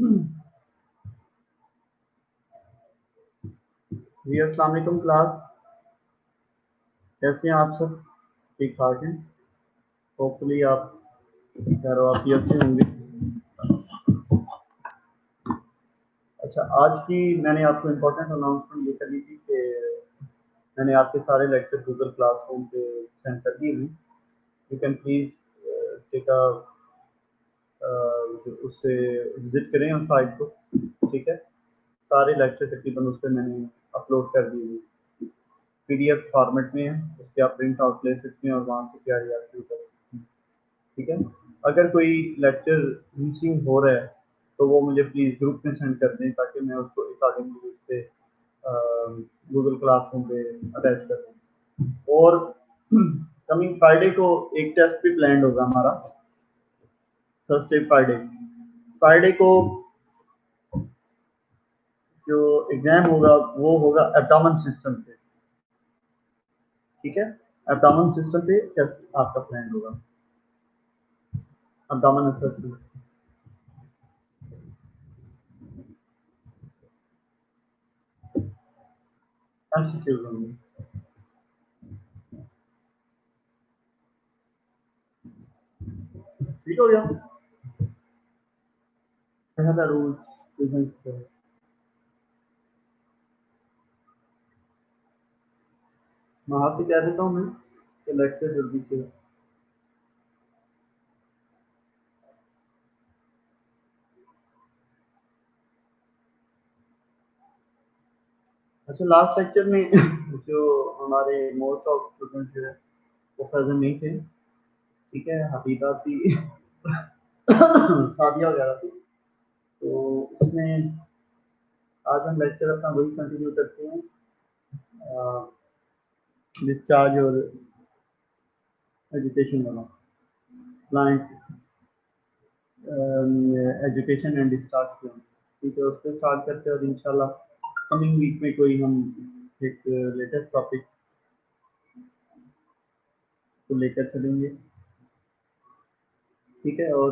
जी अस्सलाम वालेकुम क्लास। कैसे हैं आप सब? ठीक ठाक हैं? होपफुली आप खैर वाफियत से होंगे। अच्छा, आज की मैंने आपको इम्पोर्टेंट अनाउंसमेंट ये करनी थी कि मैंने आपके सारे लेक्चर गूगल क्लासरूम पे सेंड कर दिए हैं। You can please take a उससे विजिट करें उस साइट को। ठीक है, सारे लेक्चर तकरीबन उस पर मैंने अपलोड कर दिए हैं, पीडीएफ फॉर्मेट में है, उसके आप प्रिंट आउट ले सकते हैं और वहाँ से तैयारी आप शुरू कर सकते हैं। ठीक है, अगर कोई लेक्चर मिसिंग हो रहा है तो वो मुझे प्लीज़ ग्रुप में सेंड कर दें ताकि मैं उसको अकॉर्डिंगली उस पे गूगल क्लासरूम पे अटैच कर दूँ। और कमिंग फ्राइडे को एक टेस्ट भी प्लान होगा हमारा, थर्सडे फ्राइडे। फ्राइडे को जो एग्जाम होगा वो होगा एब्डोमेन सिस्टम पे। ठीक है, एब्डोमेन सिस्टम पे टेस्ट आपका प्लान होगा, एब्डोमेन असेसमेंट। एमसीक्यूज होंगे। ठीक हो गया? पहला रूल बिजनेस। मैं आपसे कह देता हूँ मैं कि लेक्चर जल्दी से। अच्छा, लास्ट लेक्चर में जो हमारे मोस्ट ऑफ स्टूडेंट जो है वो प्रेजेंट नहीं थे। ठीक है, हबीबा थी सादिया वगैरह थी। तो उसमें आज हम लेक्चर अपना वही कंटिन्यू करते हैं, डिस्चार्ज और एजुकेशन वाला, client education and discharge plan. ठीक है, उससे स्टार्ट करते हैं और इंशाल्लाह कमिंग वीक में कोई हम एक लेटेस्ट टॉपिक को लेकर चलेंगे। ठीक है, और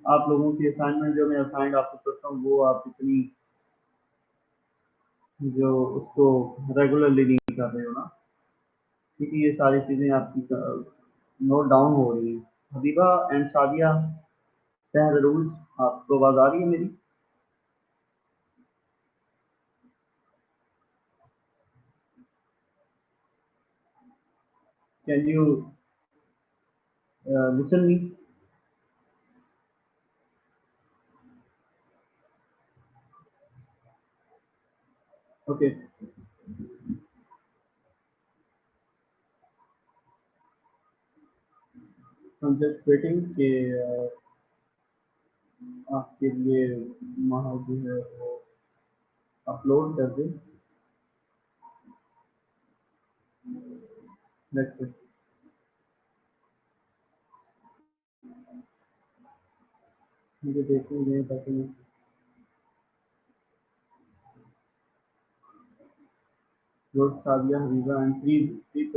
आप लोगों की असाइनमेंट जो मैं असाइंड आपको करता हूँ वो आप इतनी जो उसको रेगुलरली नहीं कर रहे हो ना, क्योंकि ये सारी चीज़ें आपकी नोट डाउन हो रही हैं। हबीबा एंड सादिया, रूल आपको आवाज़ आ रही है मेरी? Can you listen me? Okay, हम जस्ट वेटिंग कि आपके लिए वहाँ जो है वो अपलोड कर दें लेक्चर। मुझे देखेंगे ताकि रोज Sadia Habiba and please please.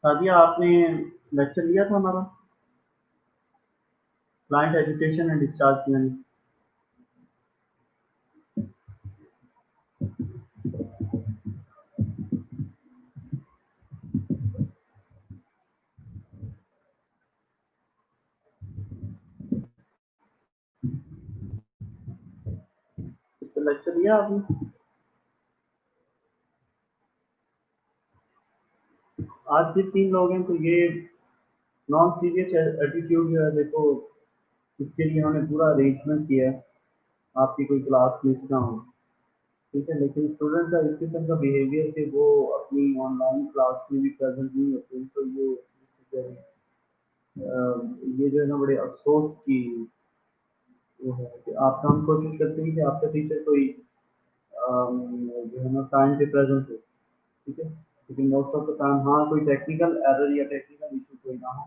Sadia, आपने लेक्चर लिया था हमारा client education and discharge plan? इस पर लेक्चर लिया आपने? आज भी 3 लोग हैं, तो ये नॉन सीरियस एटीट्यूड जो है देखो, इसके लिए हमने पूरा अरेंजमेंट किया है आपकी कोई क्लास मिस ना हो। ठीक है, लेकिन स्टूडेंट का इस किस्म का बिहेवियर कि वो अपनी ऑनलाइन क्लास में भी प्रेजेंट नहीं होते, तो ये जो है ना बड़े अफसोस की वो है कि आप हम कोशिश करते हैं कि आपका टीचर कोई जो है ना टाइम पे प्रेजेंट हो। ठीक है, लेकिन मोस्ट ऑफ द टाइम हाँ कोई टेक्निकल एरर या टेक्निकल इशू कोई ना हो,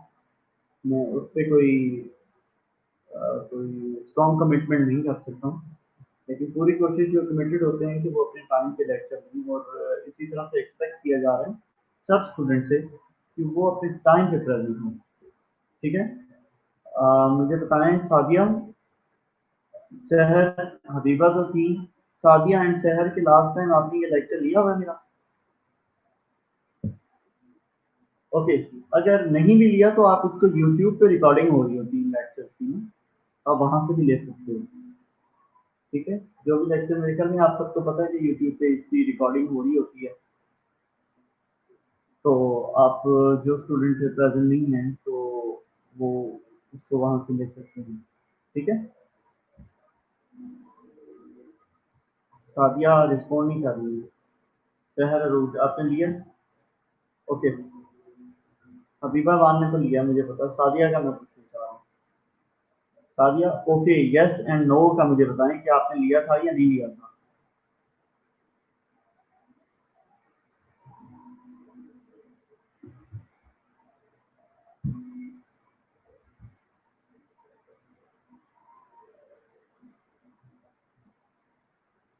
मैं उस पर कोई स्ट्रॉन्ग कमिटमेंट नहीं कर सकता हूँ। लेकिन पूरी कोशिश जो कमिटेड होते हैं कि वो अपने टाइम पे लेक्चर दें, और इसी तरह से एक्सपेक्ट किया जा रहा है सब स्टूडेंट से कि वो अपने टाइम पे प्रेजेंट हों। ठीक है, मुझे बताएं सादिया, शहर हबीबा तो थी, सादिया एंड शहर के लास्ट टाइम आपने ये लेक्चर लिया हुआ है मेरा? ओके, अगर नहीं भी लिया तो आप उसको यूट्यूब पे रिकॉर्डिंग हो रही होती है लेक्चर की ना, आप वहाँ से भी ले सकते हो। ठीक है, जो भी लेक्चर मेरे ख्याल में आप सबको पता है कि यूट्यूब पे इसकी रिकॉर्डिंग हो रही होती है। तो आप जो स्टूडेंट प्रेजेंट नहीं है तो वो उसको वहाँ से ले सकते हैं। ठीक है, सादिया रिस्पॉन्ड नहीं कर रही है। शहर अरूज आपने लिया? ओके, हबीबा वान ने तो लिया मुझे पता, सादिया का मैं पूछना चाह रहा हूँ। Sadia okay, yes and no का मुझे बताएं कि आपने लिया था या नहीं लिया था।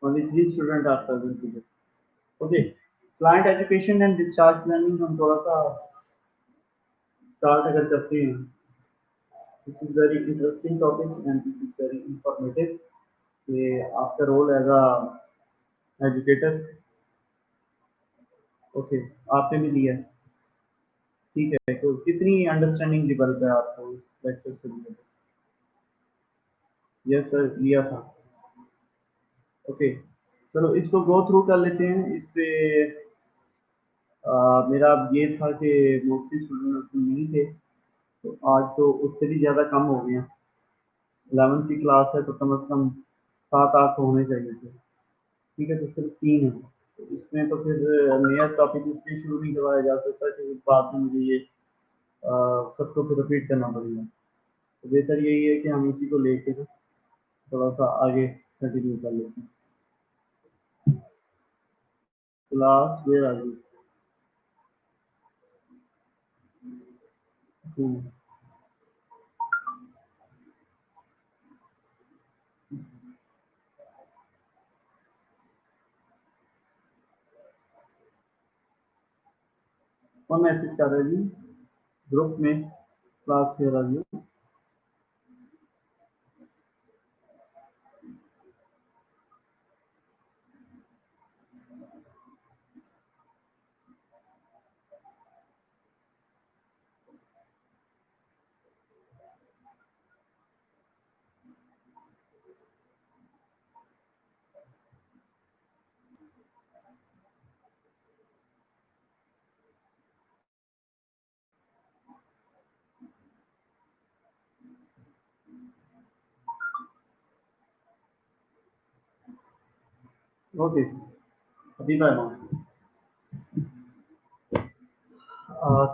Only 3 student are present today. Okay, client education and discharge planning हम थोड़ा सा स्टार्ट अगर करते हैं। This is very interesting topic and this is very informative कि आपका role as a educator. Okay, आपने भी लिया, ठीक है, तो कितनी अंडरस्टैंडिंग डेवलप है आपको इस लेक्चर से रिलेटेड? यस सर, लिया था। ओके, चलो इसको गो थ्रू कर लेते हैं। इस पे मेरा ये था कि मोस्टली स्टूडेंट उसमें नहीं थे, तो आज तो उससे भी ज़्यादा कम हो गए हैं। 11th की क्लास है तो कम से कम 7-8 तो होने चाहिए थे। ठीक है, तो सिर्फ 3 है, तो इसमें तो फिर नया टॉपिक इसलिए शुरू नहीं करवाया जा सकता कि बाद में मुझे ये सबको फिर रिपीट करना पड़ेगा। तो बेहतर यही है कि हम इसी को लेके थोड़ा सा आगे कंटिन्यू कर लेते हैं। Class where are you? कौन मैसेज कर रहा है जी ग्रुप में? Class where are you? Okay, अभी मैं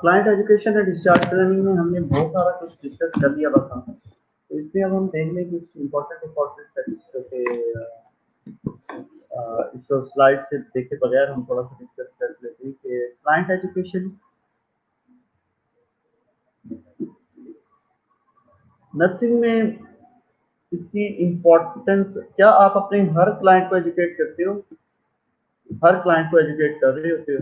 client education and discharge planning में हमने बहुत सारा कुछ डिस्कस कर लिया था, तो इसमें अब हम देख लें कुछ इम्पोर्टेंट स्टैटिस्टिक्स इसको स्लाइड से देखे बगैर हम थोड़ा सा डिस्कस कर लेते हैं कि क्लाइंट एजुकेशन नर्सिंग में इसकी इम्पोर्टेंस क्या आप अपने हर क्लाइंट को एजुकेट करते हो? हर क्लाइंट को एजुकेट कर रहे होते हो?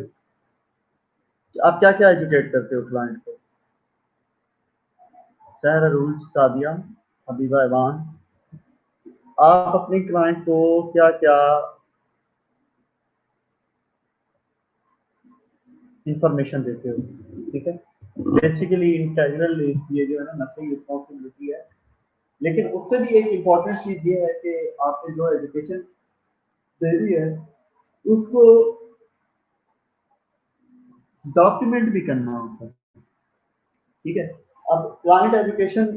आप क्या क्या एजुकेट करते हो क्लाइंट को? सहरा रूल्स, सादिया, हबीबा ऐवान, आप अपने क्लाइंट को क्या क्या इंफॉर्मेशन देते हो? ठीक है, बेसिकली इंटेग्रल ये जो है ना नर्सिंग रिस्पॉन्सिबिलिटी है, लेकिन उससे भी एक इम्पॉर्टेंट चीज ये है कि आपने जो एजुकेशन दे दी है उसको डॉक्यूमेंट भी करना होता है। ठीक है, अब क्लाइंट एजुकेशन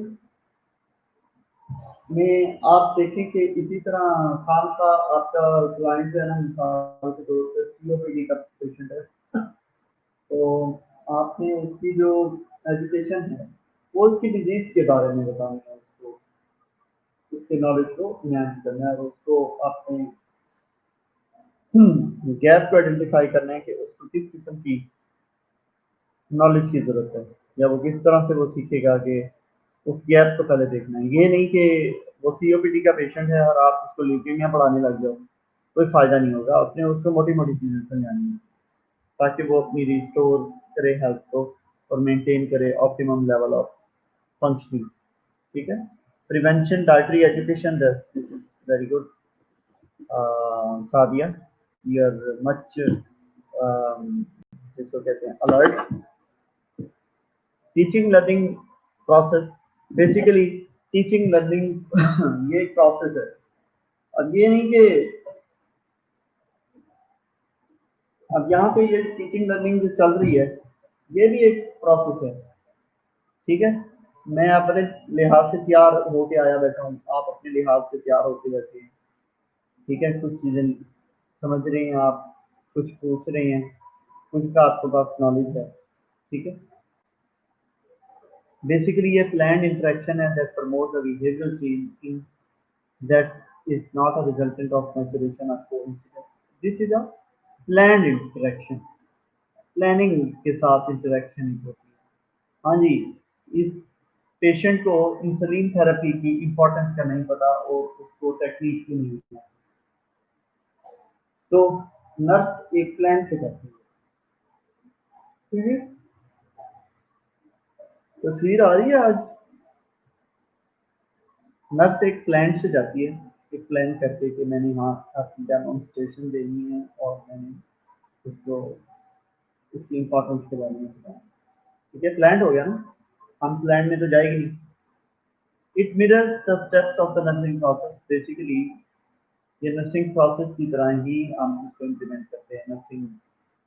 में आप देखें कि इसी तरह खान का आपका क्लाइंट है ना, मिसाल के तौर पर सीओपीडी का पेशेंट है, तो आपने उसकी जो एजुकेशन है वो उसकी डिजीज के बारे में बताना है उसको, उसके नॉलेज को इनहेंस करना है और उसको अपने गैप को आइडेंटिफाई करना है कि उसको किस किस्म की नॉलेज की ज़रूरत है, या वो किस तरह से वो सीखेगा कि उस गैप को पहले देखना है। ये नहीं कि वो सीओपीडी का पेशेंट है और आप उसको ल्यूकेमिया पढ़ाने लग जाओ, कोई फ़ायदा नहीं होगा। अपने उसको मोटी-मोटी चीज़ें समझानी है ताकि वो अपनी रिस्टोर करे हेल्थ को और मेंटेन करे ऑप्टिमम लेवल ऑफ फंक्शनिंग। ठीक है? prevention dietary education, this is very good. Sadia, you are much जिसको कहते हैं alert. Teaching learning process, basically teaching learning ये एक process है. अब ये नहीं कि अब यहाँ पे ये टीचिंग लर्निंग जो चल रही है ये भी एक प्रोसेस है, ठीक है. मैं अपने लिहाज से तैयार होके आया बैठा हूँ, आप अपने लिहाज से तैयार होके बैठे हैं, ठीक है. कुछ चीज़ें समझ रहे हैं आप, कुछ पूछ रहे हैं, कुछ का आपके पास नॉलेज है, ठीक है. बेसिकली ये प्लान्ड इंटरेक्शन है that promote the behavioural change in that is not a resultant of maturation of coincidence. This is a planned interaction. Planning के साथ इंटरेक्शन होती है. हाँ जी, इस पेशेंट को इंसुलिन थेरेपी की इम्पोर्टेंस का नहीं पता और उसको टेक्निक की नहीं पता, तो नर्स एक प्लान से करती है, ठीक है. तस्वीर आ रही है आज. नर्स एक प्लान से जाती है, एक प्लान करके कि मैंने हाँ आपकी डेमोन्स्ट्रेशन देनी है और मैंने उसको उसकी इम्पोर्टेंस के बारे में बताया, ठीक है. प्लान हो गया ना, हम प्लान में तो जाएगी नहीं. It mirrors the steps of the nursing process. Basically ये नर्सिंग प्रोसेस की तरह ही हम इसको इम्प्लीमेंट करते हैं. नर्सिंग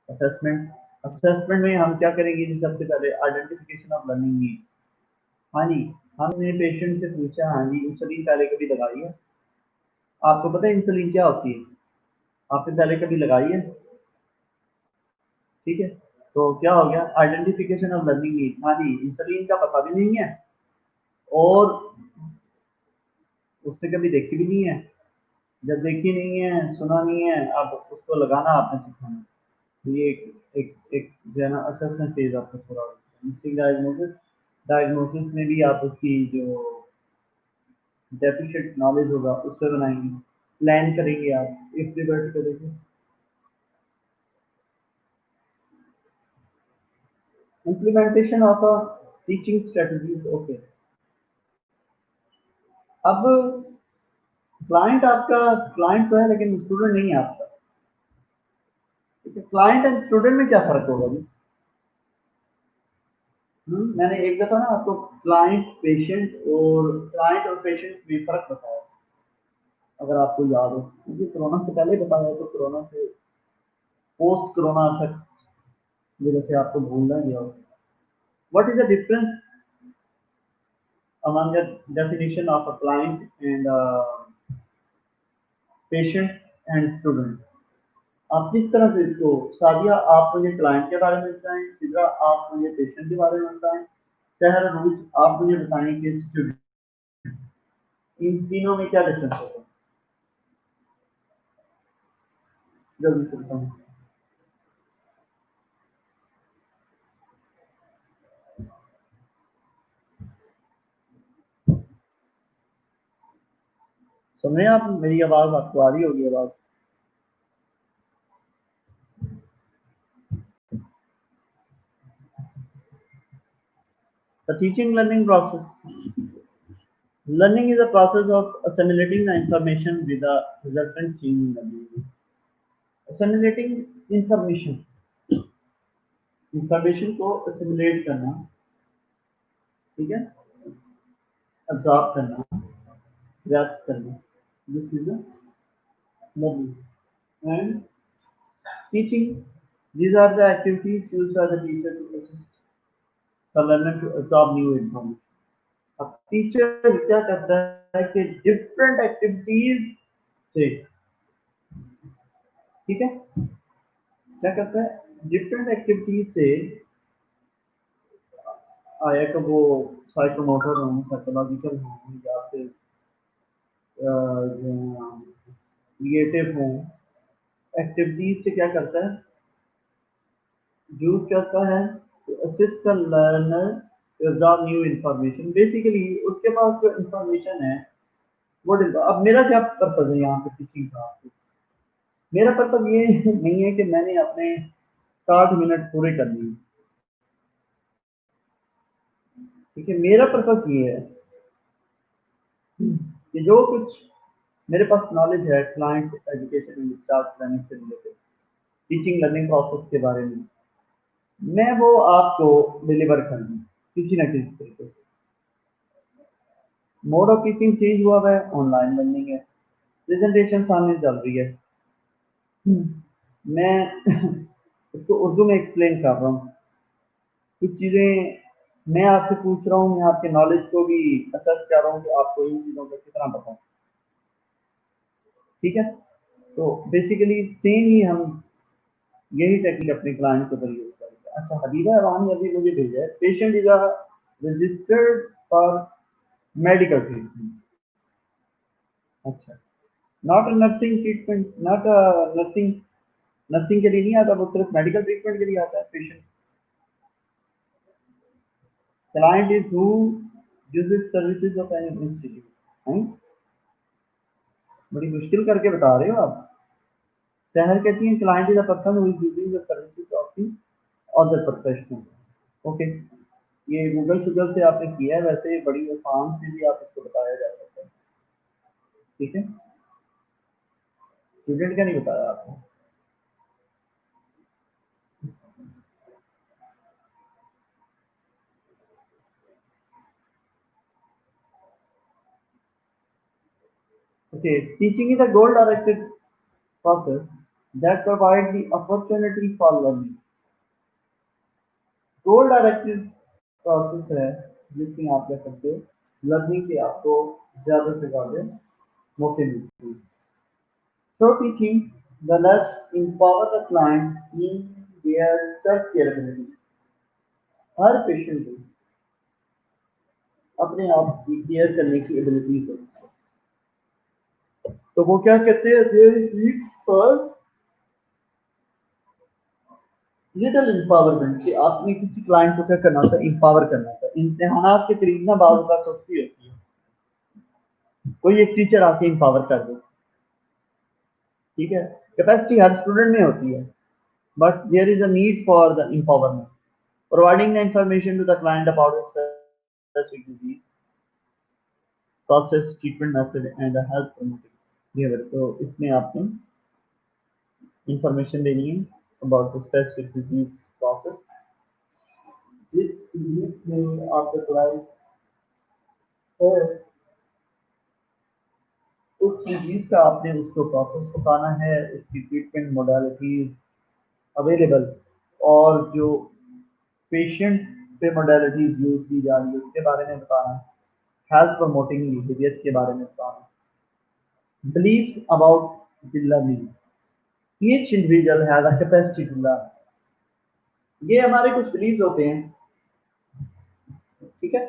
असेसमेंट, असेसमेंट में हम क्या करेंगे जी, सबसे पहले आइडेंटिफिकेशन ऑफ लर्निंग नीड. हाँ जी, हमने पेशेंट से पूछा, हाँ जी इंसुलिन पहले कभी लगाई है? आपको पता है इंसुलिन क्या होती है? आपने पहले कभी लगाई है? ठीक है, तो क्या हो गया, आइडेंटिफिकेशन ऑफ लर्निंग नीड. हाँ जी, इंसुलिन का पता भी नहीं है और उसने कभी देखी भी नहीं है. जब देखी नहीं है, सुना नहीं है, अब उसको लगाना आपने सिखाना. ये एक एक जो है ना असेसमेंट फेज आपका पूरा होता है. मिसिंग डायग्नोसिस, डायग्नोसिस में भी आप उसकी जो डेफिशिएंट नॉलेज होगा उससे बनाएंगे, प्लान करेंगे आप, इफ रिवर्ट करेंगे. Implementation of a teaching strategies. Okay, अब क्लाइंट आपका क्लाइंट तो है लेकिन स्टूडेंट नहीं है आपका. क्लाइंट एंड स्टूडेंट में क्या फर्क होगा जी? मैंने एक दफा ना आपको क्लाइंट और पेशेंट में फर्क बताया, अगर आपको याद हो. मुझे कोरोना से पहले बताया तो कोरोना से पोस्ट कोरोना तक मेरे से आपको भूलना गया. What is the difference among the definition of a client and patient and student? आप किस तरह से इसको, सादिया आप मुझे क्लाइंट के बारे में बताएं, सिद्रा आप मुझे पेशेंट के बारे में बताएं, सहर रूज आप मुझे बताएं कि स्टूडेंट, इन तीनों में क्या डिफरेंस होता है? जल्दी से बताऊं. सुन रहे हैं आप मेरी आवाज? आपको आ रही होगी आवाज? The teaching learning process. Learning is a process of assimilating the information with a resultant change in learning. Assimilating information, information को assimilate करना, ठीक है, absorb करना, grasp करना. This is the learning. And teaching, these are the activities used by the teacher to assist the learner to absorb new information. अब teacher क्या करता है कि डिफरेंट एक्टिविटीज से, ठीक है, क्या करता है डिफरेंट एक्टिविटीज से, आया कि वो साइकोमोटर हो, साइकोलॉजिकल हो या फिर क्रिएटिव हो, एक्टिविटीज से क्या करता है, यूज करता है to assist the learner to absorb new information. Basically उसके पास जो इंफॉर्मेशन है वो, अब मेरा क्या पर्पज है यहाँ पे टीचिंग का? मेरा पर्पज ये नहीं है कि मैंने अपने 60 मिनट पूरे कर लिए, ठीक है. मेरा पर्पज ये है कि जो कुछ मेरे पास नॉलेज है client education and staff training से रिलेटेड, टीचिंग लर्निंग प्रोसेस के बारे में, मैं वो आपको डिलीवर कर दूँ किसी न किसी तरीके से। मोड ऑफ टीचिंग चेंज हुआ है, ऑनलाइन लर्निंग है, प्रेजेंटेशन सामने चल रही है। मैं उसको उर्दू में एक्सप्लेन कर रहा हूँ, कुछ चीज़ें मैं आपसे पूछ रहा हूँ, मैं आपके नॉलेज को भी असेस कर रहा हूँ कि आपको इन चीज़ों का कितना पता है। ठीक है, तो बेसिकली सेम ही हम यही टेक्निक अपने क्लाइंट के ऊपर यूज करेंगे। अच्छा, हबीबा अवान ने अभी मुझे भेजा है, patient is registered for medical treatment. अच्छा, not a nursing treatment, not a nursing, nursing के लिए नहीं आता, वो सिर्फ मेडिकल ट्रीटमेंट के लिए आता है patient. Client is who uses services of an institute. बड़ी मुश्किल करके बता रहे हो आप। शहर कहती हैं client is a person who is using the services of the other professional. Okay, ये गूगल शूगल से आपने किया है, वैसे बड़ी आसान से भी आप इसको बताया जा सकता है। ठीक है, स्टूडेंट का नहीं बताया आपने। Okay, teaching is a goal directed process that provide the opportunity for learning। Goal directed process है जिसमें आप कह सकते हो लर्निंग के आपको ज़्यादा से ज़्यादा मौके मिलते हैं। So teaching the less empower the client in their self-care ability। Her patient को अपने आप की केयर करने की एबिलिटी है। तो वो क्या कहते हैं, there is need for little empowerment, कि आपने किसी क्लाइंट को क्या करना था, एम्पावर करना था। इम्तिहानात के करीब ना बात का सस्ती होती है, कोई एक टीचर आके एम्पावर कर दे। ठीक है, कैपेसिटी हर स्टूडेंट में होती है, but there is a need for the empowerment, providing the information to the client about specific disease process, treatment method and health promoting behaviour. तो इसमें आपने इंफॉर्मेशन देनी है about the specific disease process, जिस disease में आपको provide है उस डिजीज का आपने उसको प्रोसेस बताना है, उसकी ट्रीटमेंट मोडालिटीज अवेलेबल, और जो पेशेंट पे मोडालिटीज यूज की जा रही है उसके बारे में बताना है, हेल्थ प्रमोटिंग बिहेवियर के बारे में बताना, beliefs about the learning, each individual has a capacity to learn. ये हमारे कुछ बिलीव्स होते हैं। ठीक है,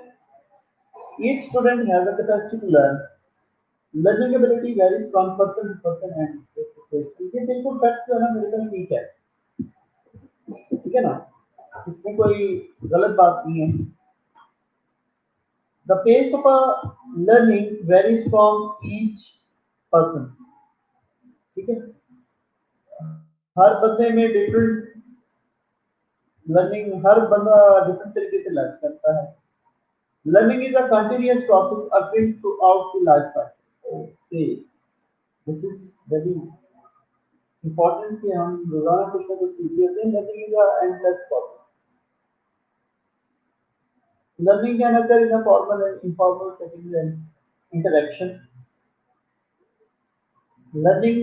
each student has a capacity to learn, learning ability varies from person to person and ये बिल्कुल फैक्ट जो है ना बिल्कुल ठीक है। ठीक है ना, इसमें कोई गलत बात नहीं है। The pace of a learning varies from each person. ठीक है, हर बंदे में डिफरेंट लर्निंग, हर बंदा डिफरेंट तरीके से लर्न करता है। Learning is a continuous process occurring through out the life cycle. Okay, this is very important कि हम रोजाना कुछ ना कुछ सीखते रहते हैं। Learning is a endless process. Learning can occur in a formal and informal settings and interaction. Learning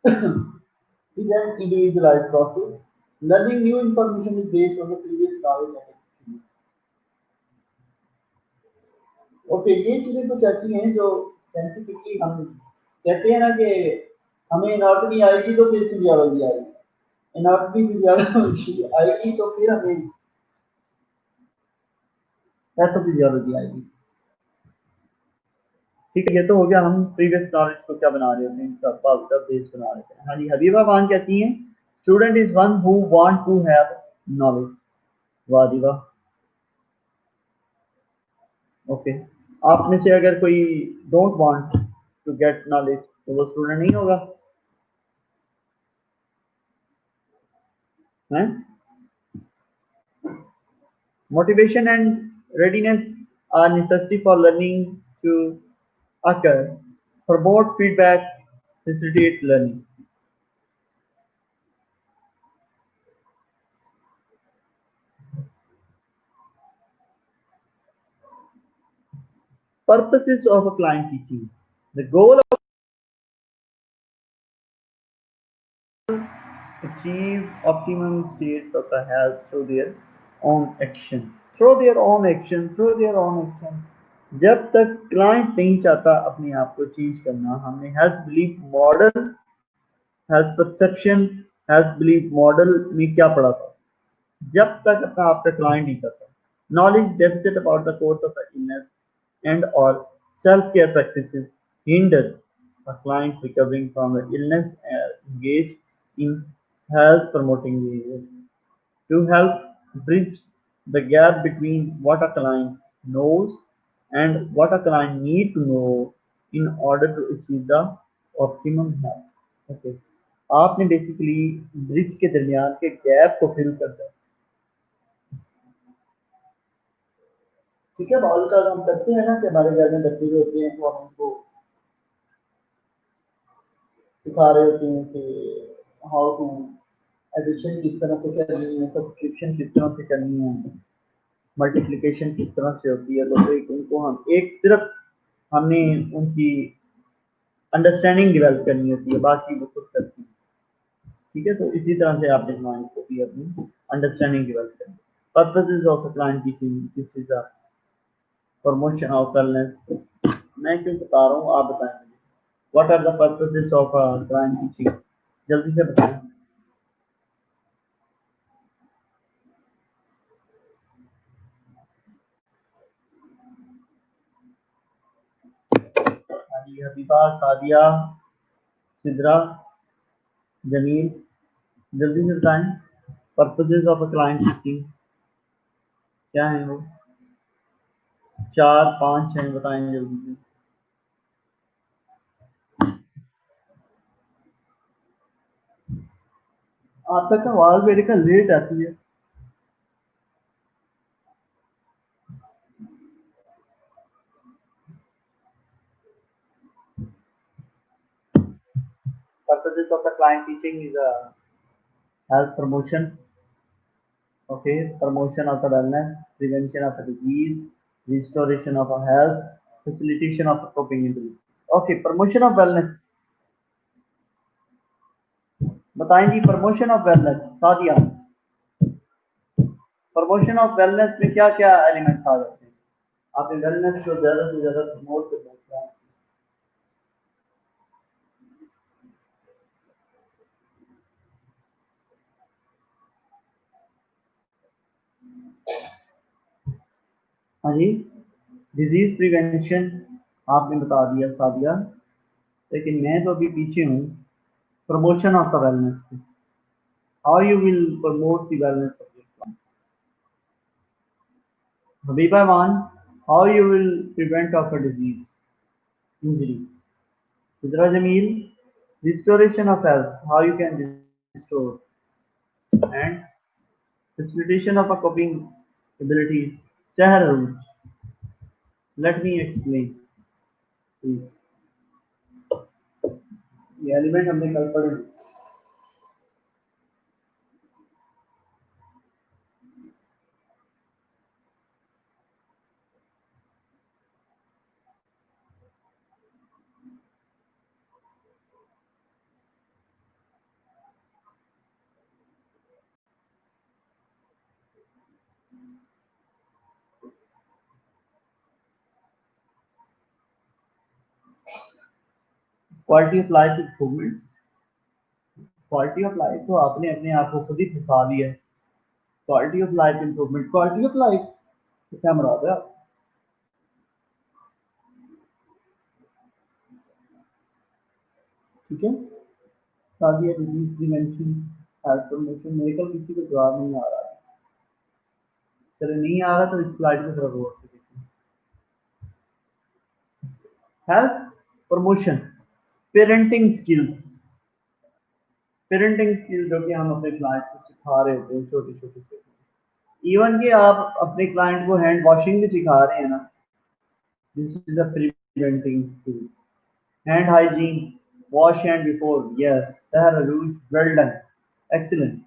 is an individualized process. Learning new information is based on the previous knowledge and experience. Okay, ये चीजें कुछ ऐसी हैं जो scientifically हम कहते हैं ना कि हमें एनाटॉमी आएगी तो फिर फिजियोलॉजी आएगी, एनाटॉमी फिजियोलॉजी आएगी तो फिर हमें पैथोफिजियोलॉजी आएगी। ठीक है, ये तो हो गया हम प्रीवियस नॉलेज को क्या बना रहे होते हैं, इनका पॉजिटिव बेस बना रहे हैं। हाँ जी, हबीबा खान कहती हैं student is one who want to have knowledge. वाह जी वाह। ओके, आप में से अगर कोई don't want to get knowledge तो वो स्टूडेंट नहीं होगा, हैं? Motivation and readiness are necessary for learning to occur, promote feedback, facilitate learning. Purposes of a client teaching. The goal of achieve optimum states of the health through their own action. जब तक client नहीं चाहता अपने आप को change करना, हमने health belief model, health perception, health belief model में क्या पढ़ा था? जब तक अपना आपका क्लाइंट नहीं करता, knowledge deficit about the course of the illness and or self-care practices hinders a client recovering from the illness and engage in health promoting behavior. To help bridge the gap between what a client knows and what a client need to know in order to achieve the optimum health. Okay. आपने basically bridge के दरमियान के gap को fill करना है। ठीक है, बहुत का हम करते हैं ना कि हमारे घर में बच्चे जो होते हैं तो हम उनको सिखा रहे होते हैं कि हाउ टू एडिशन किस तरह से करनी है, सब्सक्रिप्शन किस तरह से करनी है, मल्टीप्लिकेशन किस तरह से होती है। तो एक उनको हम एक सिर्फ हमने उनकी अंडरस्टैंडिंग डेवलप करनी होती है, बाकी वो खुद करती है। ठीक है, तो इसी तरह से आपने क्लाइंट को भी अपनी अंडरस्टैंडिंग डेवलप करनी। Purposes of client teaching, this is a promotion of wellness. मैं क्यों बता रहा हूँ, आप बताएं मुझे। What are the purposes of client teaching, जल्दी से बताएं। हबीबा, सादिया, सिद्रा, जमील, जल्दी से बताएं purposes of a client teaching क्या है वो? 4, 5, 6 बताएं जल्दी से। आप तक आवाज मेरे का लेट आती है। Purposes of the client teaching is a health promotion, okay, promotion of the wellness, prevention of the disease, restoration of a health, facilitation of the coping ability. Okay, promotion of wellness, बताएं जी। Promotion of wellness, Sadia, promotion of wellness में क्या क्या elements आ जाते हैं? आपने wellness को ज्यादा से ज्यादा प्रमोट करना है। हाँ जी, डिजीज प्रिवेंशन आपने बता दिया सादिया, लेकिन मैं तो अभी पीछे हूँ। Promotion of the wellness, how you will promote the wellness of your client? Habiba Wan, how you will prevent of a disease, injury. Sidra Jamil, restoration of health, how you can restore. And facilitation of a coping ability, Sahar Aruj. Let me explain. Please. ये element हमने कल पढ़े। Quality of life improvement, quality of life तो आपने अपने आप को खुद ही फंसा लिया है। Quality of life improvement, quality of life क्या मुराद है? ठीक है, Sadia, disease prevention, health promotion, मेरे को किसी को जवाब नहीं आ रहा है। चलो नहीं आ रहा तो इस स्लाइड की तरफ गौर से देखिए। Health promotion, parenting skills, parenting skills जो कि हम अपने क्लाइंट को सिखा रहे होते हैं छोटे छोटे से। इवन कि आप अपने क्लाइंट को हैंड वॉशिंग भी सिखा रहे हैं ना, this is a venting too. Hand hygiene, wash hand before, yes. Sahar Aruj, well done, excellent.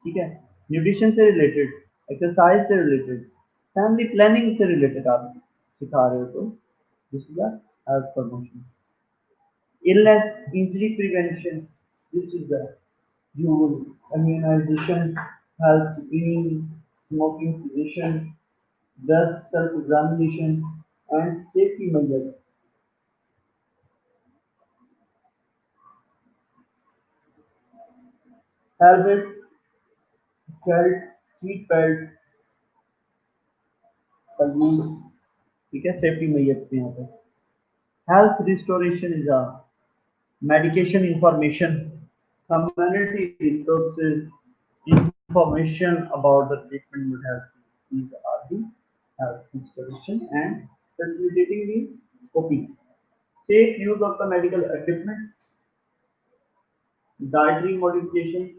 ठीक है, न्यूट्रिशन से रिलेटेड, एक्सरसाइज से रिलेटेड, फैमिली प्लानिंग से रिलेटेड आप सिखा रहे हो तो this is the health promotion. Illness, injury prevention, this is the usual immunization, health screening, smoking cessation, breast self-examination, and safety measures. Helmet, belt, seat belt का use, ठीक है, safety measures पे यहाँ पे. Health restoration is a medication information, community resources, information about the treatment modalities. These are the health restoration and facilitating the coping. Safe use of the medical equipment, dietary modifications,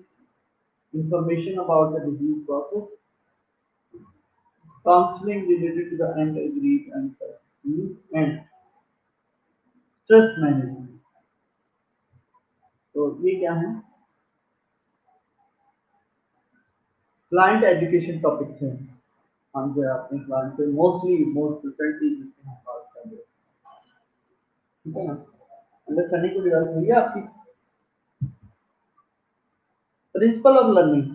information about the disease process, counseling related to the anti-grief and use, and stress management. तो ये क्या है? Client education topics हैं. हम जो है अपने client से मोस्ट फ्रिक्वेंटली जिससे हम बात कर रहे हैं, ठीक है ना. अंडरस्टैंडिंग को डेवलप हुई है आपकी. प्रिंसिपल ऑफ लर्निंग,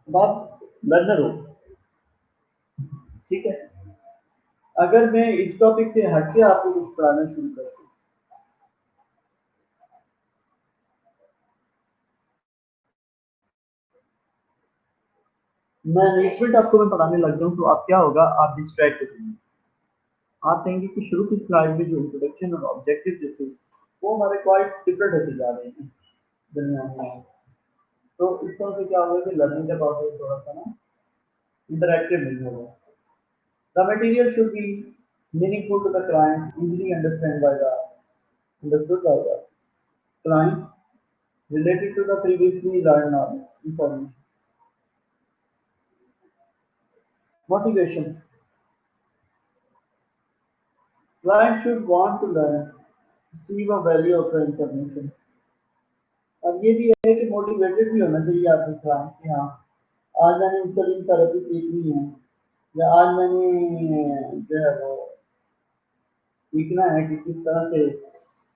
अब आप लर्नर हो, ठीक है. अगर मैं इस टॉपिक से हट के आपको कुछ पढ़ाना शुरू कर दूं, मैनेजमेंट आपको मैं पढ़ाने लग जाऊं, तो आप क्या होगा, आप डिस्ट्रैक्ट हो जाएंगे. आप कहेंगे कि शुरू की स्लाइड में जो इंट्रोडक्शन और ऑब्जेक्टिव थे वो हमारे क्वाइट डिफरेंट होते जा रहे हैं दरमियान में. तो इस तरह से क्या होगा कि लर्निंग का प्रोसेस थोड़ा सा ना इंटरैक्टिव नहीं होगा. The material should be meaningful to the client, easily understood by the client, related to the previously learned knowledge, information. Motivation. Client should want to learn, see the value of the information. अब ये भी है कि motivated भी होना चाहिए आपके client कि हाँ, आज मैंने इंसुलिन थेरेपी सीखनी है, या आज मैंने जो है वो सीखना है कि किस तरह से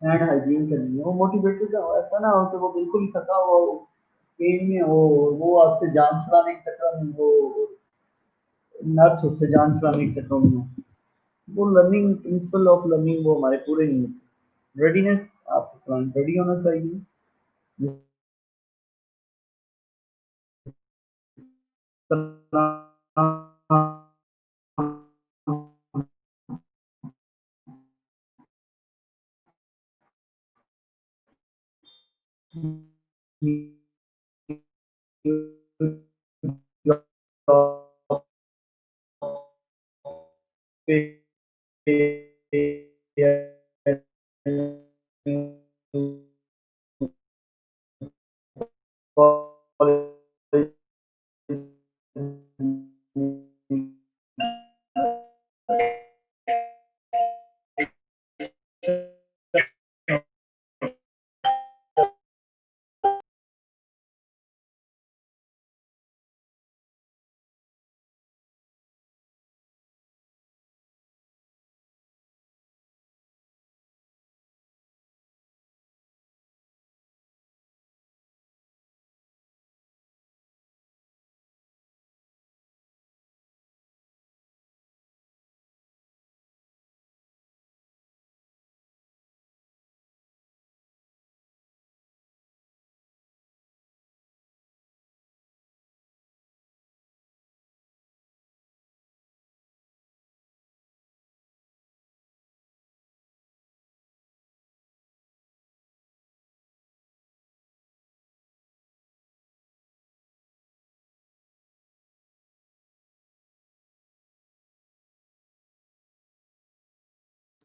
हैंड हाइजीन करनी है. वो मोटिवेटेड हो, ऐसा ना हो कि वो बिल्कुल ही थका हुआ हो, पेन में हो, वो आपसे जान छुड़ाने के चक्कर में हो, नर्स उससे जान छुड़ाने के चक्कर में हो. वो लर्निंग, प्रिंसिपल ऑफ लर्निंग वो हमारे पूरे नहीं होते. रेडीनेस, आपका क्लाइंट रेडी होना चाहिए.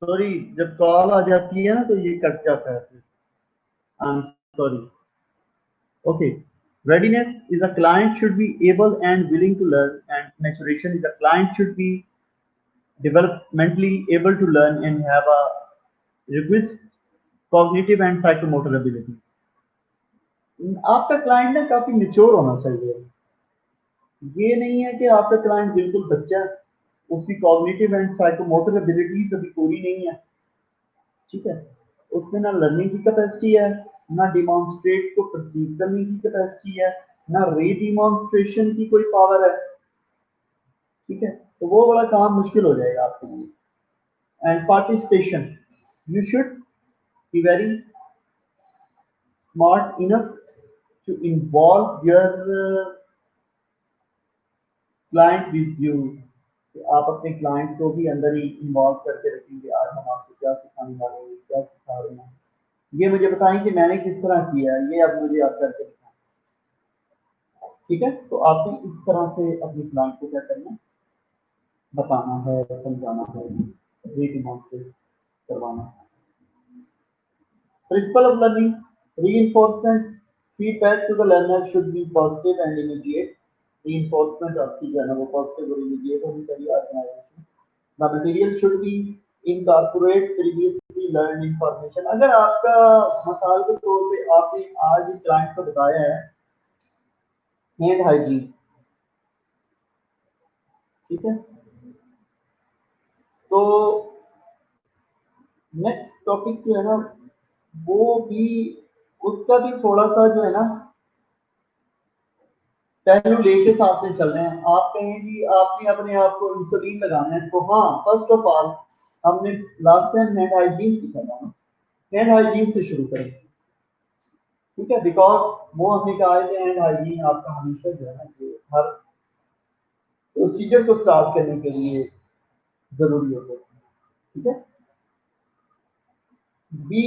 सॉरी, जब कॉल आ जाती है ना तो ये कट जाता है. I am sorry. Okay. Readiness is a client should be able and willing to learn, and maturation is a client should be developmentally able to learn and have a requisite cognitive and psychomotor abilities. आपका client ना काफी mature होना चाहिए। ये नहीं है कि आपका क्लाइंट बिल्कुल बच्चा है, उसकी कॉग्निटिव एंड साइकोमोटर एबिलिटीज अभी पूरी नहीं है, ठीक है, उसमें ना लर्निंग की कैपेसिटी है, ना डिमॉन्स्ट्रेट को परसीव करने की कैपेसिटी है, ना री डिमॉन्स्ट्रेशन की कोई पावर है, ठीक है, तो वो वाला काम मुश्किल हो जाएगा आपके लिए। And participation, you should be very smart enough to involve your client with you. आप अपने क्लाइंट को भी अंदर ही इन्वॉल्व करके रखेंगे, आज हम आपको क्या सिखाने वाले हैं, क्या सिखा रहे हैं, ये मुझे बताएं कि मैंने किस तरह किया है, ये अब मुझे आप करके दिखाएं, ठीक है। तो आपने इस तरह से अपने क्लाइंट को क्या करना है, बताना है, समझाना है, रीडिमॉन्स्ट्रेट करवाना है। Principle of learning, reinforcement, feedback to the learner should be positive and immediate। reinforcement आपकी जो है ना वो positive और immediate होनी चाहिए organisation. The material should be incorporate previously learned information। अगर आपका मिसाल के तौर पे आपने आज क्लाइंट को बताया है हैंड हाइजीन, ठीक है, तो नेक्स्ट टॉपिक जो है ना वो भी उसका भी थोड़ा सा जो है ना पहलू लेके साथ में चल रहे हैं। आप कहें कि आपने अपने आप को इंसुलिन लगाना है, तो हाँ, फर्स्ट ऑफ ऑल हमने लास्ट टाइम हैंड हाइजीन सीखा था, हैंड हाइजीन से शुरू करें, ठीक है, बिकॉज वो हमने कहा है कि हैंड हाइजीन आपका हमेशा जो है ना कि हर प्रोसीजर को स्टार्ट करने के लिए जरूरी होता है, ठीक है। Be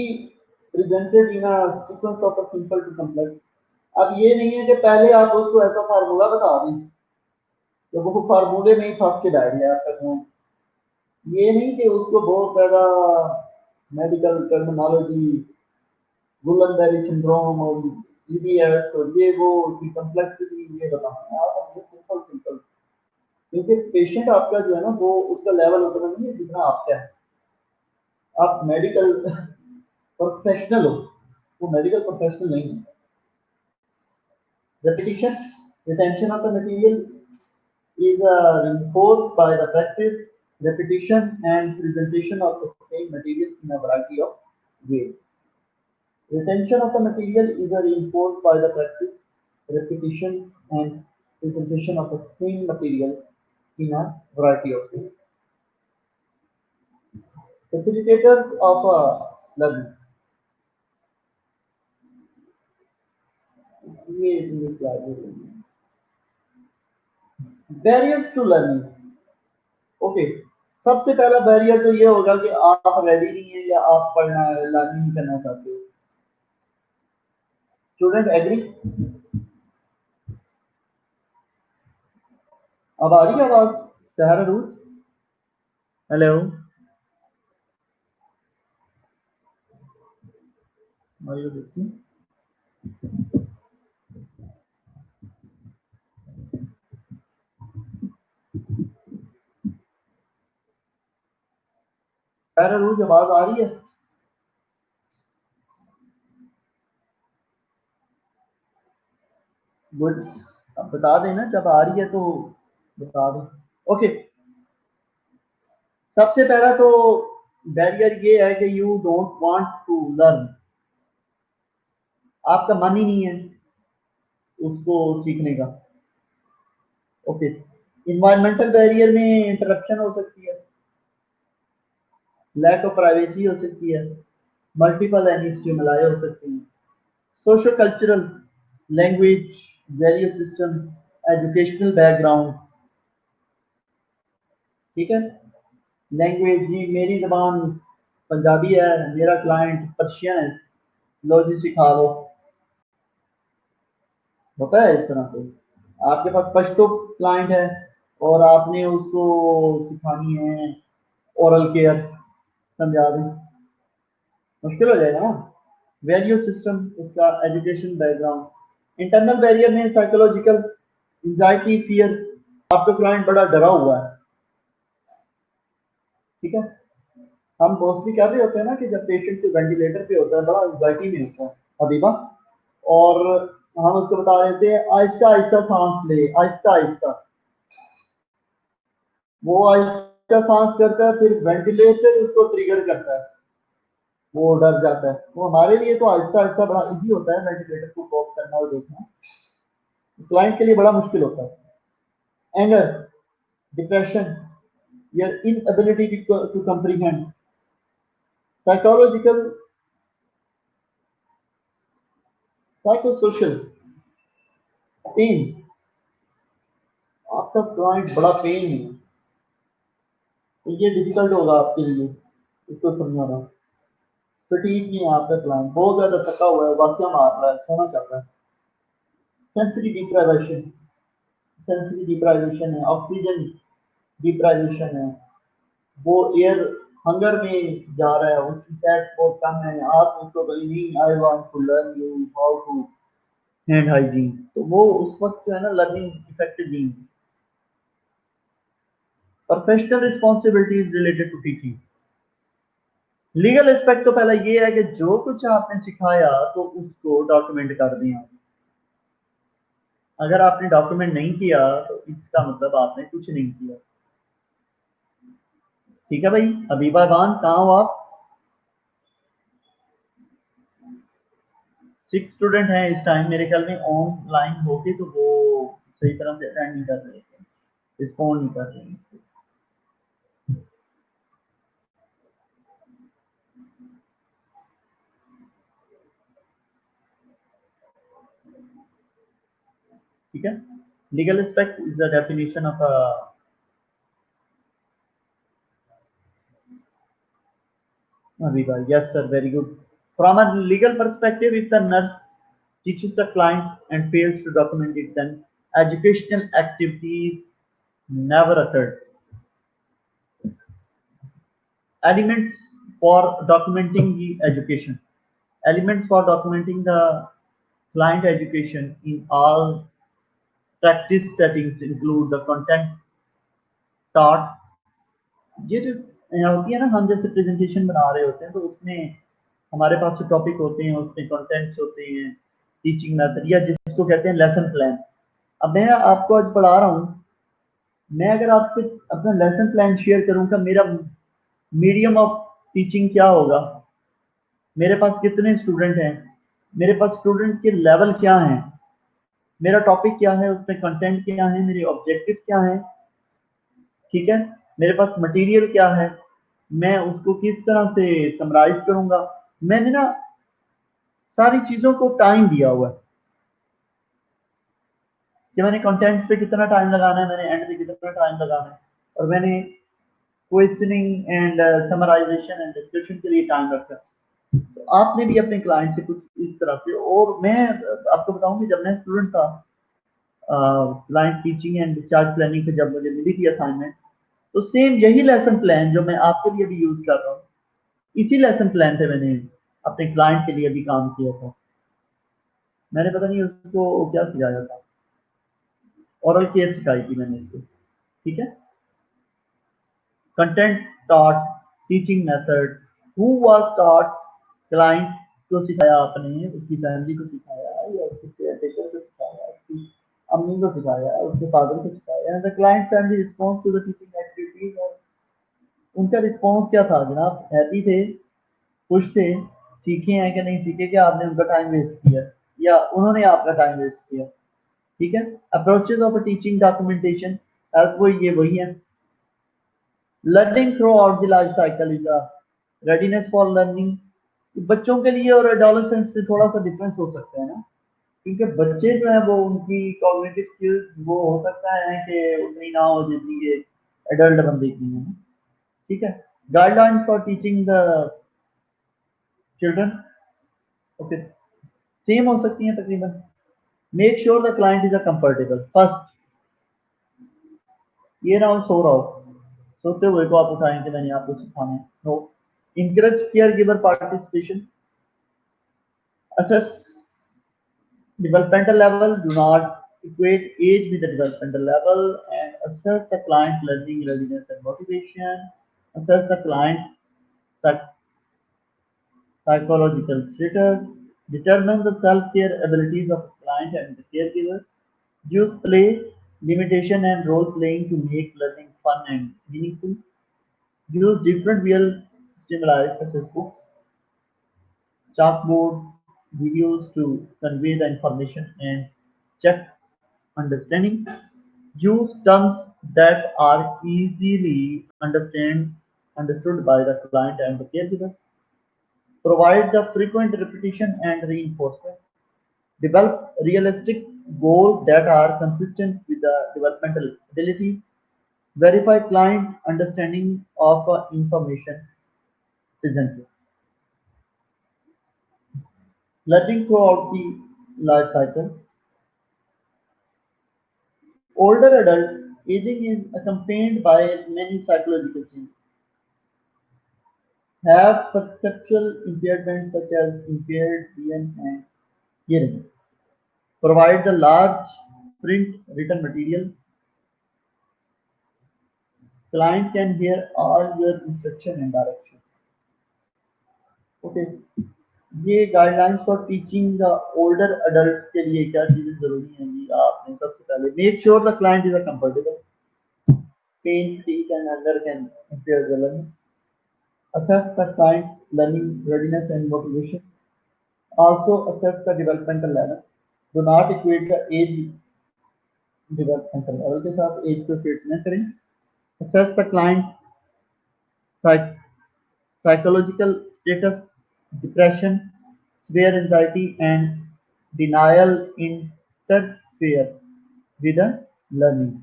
presented in a sequence of a simple to complex. अब ये नहीं है कि पहले आप उसको ऐसा फार्मूला बता दें तो वो फार्मूले में ही फंस के बैठ गया आपका फोन। ये नहीं कि उसको बहुत ज्यादा मेडिकल टर्मिनोलॉजी, गुलन-बेरी सिंड्रोम और ईबीएस और ये वो की कॉम्प्लेक्सिटी ये बताना है। आप सिंपल सिंपल, क्योंकि पेशेंट आपका जो है ना वो उसका लेवल उतना नहीं है जितना आपका है। आप मेडिकल प्रोफेशनल हो, वो मेडिकल प्रोफेशनल नहीं है। Repetition, retention of the material is reinforced by the practice, repetition and presentation of the same material in a variety of ways। Retention of the material is reinforced by the practice, repetition and presentation of the same material in a variety of ways। Facilitators of learning, barriers to learning। Okay, सबसे पहला barrier तो ये होगा कि आप ready नहीं है या आप पढ़ना लर्निंग करना चाहते हो। Student agree? अब आ रही है आवाज? सहरा रूज, हेलो, सहरा रूज आवाज आ रही है? गुड, अब बता देना जब आ रही है तो बता दो। ओके, सबसे पहला तो बैरियर ये है कि you don't want to learn, आपका मन ही नहीं है उसको सीखने का। ओके, इन्वायरमेंटल बैरियर में इंटरप्शन हो सकती है, लैक ऑफ प्राइवेसी हो सकती है, मल्टीपल एनी स्टिमुलाई हो सकती हैं, social cultural, language, value system, educational background, ठीक है। लैंग्वेज, जी मेरी जबान पंजाबी है, मेरा क्लाइंट पर्शियन है, लो जी सिखा लो, होता है इस तरह से। आपके पास पश्तो क्लाइंट है और आपने उसको सिखानी है ओरल केयर, समझा दें, मुश्किल हो जाएगा ना। वैल्यू सिस्टम, उसका एजुकेशन बैकग्राउंड। इंटरनल बैरियर में साइकोलॉजिकल, एंजाइटी, फियर, आपका क्लाइंट बड़ा डरा हुआ है, ठीक है। हम मोस्टली कर रहे होते हैं ना कि जब पेशेंट वेंटिलेटर पे होता है, बड़ा एंग्जाइटी में होता है हबीबा, और हम उसको बता देते हैं आहिस्ता आहिस्ता सांस ले, आहिस्ता आहिस्ता, वो आहिस्ता सांस करता है, फिर वेंटिलेटर उसको ट्रिगर करता है, वो डर जाता है। तो हमारे लिए तो आहिस्ता आहिस्ता बड़ा इजी होता है वेंटिलेटर को कोप करना और देखना, क्लाइंट के लिए बड़ा मुश्किल होता है। Anger, depression, your inability to comprehend, psychological, psychosocial pain, आपका क्लाइंट बड़ा पेन है, तो ये डिफिकल्ट होगा आपके लिए इसको समझाना। फटीग नहीं है आपका क्लाइंट, बहुत ज्यादा थका हुआ है, वाक्य मार रहा है, सोना चाह रहा है। सेंसरी डिप्राइवेशन, सेंसरी डिप्राइवेशन है, ऑक्सीजन डिप्राइवेशन है, वो एयर हंगर में जा रहा है, उसकी फैट बहुत कम है, आप उसको कहीं नहीं, I want to learn you how to hand hygiene, तो वो उस वक्त जो है ना लर्निंग इफेक्टिव नहीं। Professional responsibilities related to teaching. Legal aspect तो पहला ये है कि जो कुछ आपने सिखाया तो उसको डॉक्यूमेंट कर दें आप। अगर आपने डॉक्यूमेंट नहीं किया तो इसका मतलब आपने कुछ नहीं किया। ठीक है भाई, हबीबा खान कहाँ हो आप? 6 स्टूडेंट हैं इस टाइम मेरे ख्याल में, ऑनलाइन होके तो वो सही तरह से अटेंड नहीं कर रहे, रिस्पॉन्ड नहीं कर रहे। ठीक है, legal aspect is the definition of a Aviva, yes sir, very good. From a legal perspective, if the nurse teaches the client and fails to document it, then educational activities never occurred. Elements for documenting the education. Elements for documenting the client education in all practice settings include the content taught। ये जो होती है ना, हम जैसे presentation बना रहे होते हैं तो उसमें हमारे पास जो टॉपिक होते हैं उसमें कंटेंट्स होते हैं, टीचिंग मेथड या जिसको कहते हैं लेसन प्लान। अब मैं आपको आज पढ़ा रहा हूँ, मैं अगर आपसे अपना लेसन प्लान शेयर करूँगा, मेरा मीडियम ऑफ टीचिंग क्या होगा, मेरे पास कितने स्टूडेंट हैं, मेरे पास स्टूडेंट के लेवल क्या हैं, मेरा टॉपिक क्या है, उसमें कंटेंट क्या है, मेरे ऑब्जेक्टिव क्या है, ठीक है, मेरे पास मटेरियल क्या है, मैं उसको किस तरह से समराइज करूंगा। मैंने ना सारी चीजों को टाइम दिया हुआ है कि मैंने कंटेंट पे कितना टाइम लगाना है, मैंने एंड पे कितना टाइम लगाना है, और मैंने questioning and summarization and discussion के लिए टाइम रखा है। तो आपने भी अपने क्लाइंट से कुछ इस तरह से, और मैं आपको बताऊं कि जब मैं स्टूडेंट था, client teaching and discharge planning से जब मुझे मिली थी असाइनमेंट, तो सेम यही लेसन प्लान जो मैं आपके लिए भी यूज कर रहा हूँ, इसी लेसन प्लान पे मैंने अपने क्लाइंट के लिए भी काम किया था। मैंने पता नहीं उसको क्या सिखाया था, ओरल केयर सिखाई थी मैंने उसको। ठीक है, content taught, teaching method, who was taught, client को सिखाया आपने, उसकी फैमिली को सिखाया या उसके केयरटेकर को सिखाया, उसकी अम्मी को सिखाया, उसके फादर को सिखाया, the client family response to the teaching activities, और उनका रिस्पॉन्स क्या था जनाब, हैप्पी थे, खुश थे, सीखे हैं कि नहीं सीखे, क्या आपने उनका टाइम वेस्ट किया या उन्होंने आपका टाइम वेस्ट किया। ठीक है, अप्रोचेज ऑफ टीचिंग डॉक्यूमेंटेशन, वो ये वही है। Learning through out the life cycle is a readiness for learning. बच्चों के लिए और एडोलेसेंस में थोड़ा सा डिफरेंस हो सकता है ना, क्योंकि बच्चे जो है वो उनकी कॉग्निटिव स्किल्स वो हो सकता है कि उतनी ना हो जितनी के एडल्ट बंदे की है। ठीक है, guidelines for teaching the children, okay, same हो सकती हैं तकरीबन। Make sure the client is a comfortable first, ये ना हो सो रहा हो, सोते हुए को आप उठाएंगे मैंने आपको सिखाना है, no. Encourage care giver participation, assess developmental level, do not equate age with the developmental level, and assess the client learning readiness and motivation. assess the client psychological status, determine the self-care abilities of the client and the caregiver, use play, limitation and role-playing to make learning fun and meaningful, use different visual stimuli such as books, chalkboard, videos to convey the information and check understanding, use terms that are easily understood by the client and the caregiver, provide the frequent repetition and reinforcement, develop realistic goals that are consistent with the developmental abilities, verify client understanding of information presented. Learning throughout the life cycle. Older adult aging is accompanied by many psychological changes. Have perceptual impairments such as impaired vision and hearing. Provide the large print written material. Client can hear all your instruction and direction. Okay, ये guidelines for teaching the older adult के लिए क्या चीजें जरूरी हैं जी? आपने सबसे पहले make sure the client is comfortable, pain fatigue and hunger can impair the learning. Assess the client learning readiness and motivation. Also assess the developmental level. Do not equate the age developmental level के साथ as को equate न करें. Assess the client psych- psychological status, depression, severe anxiety, and denial interfere with the learning.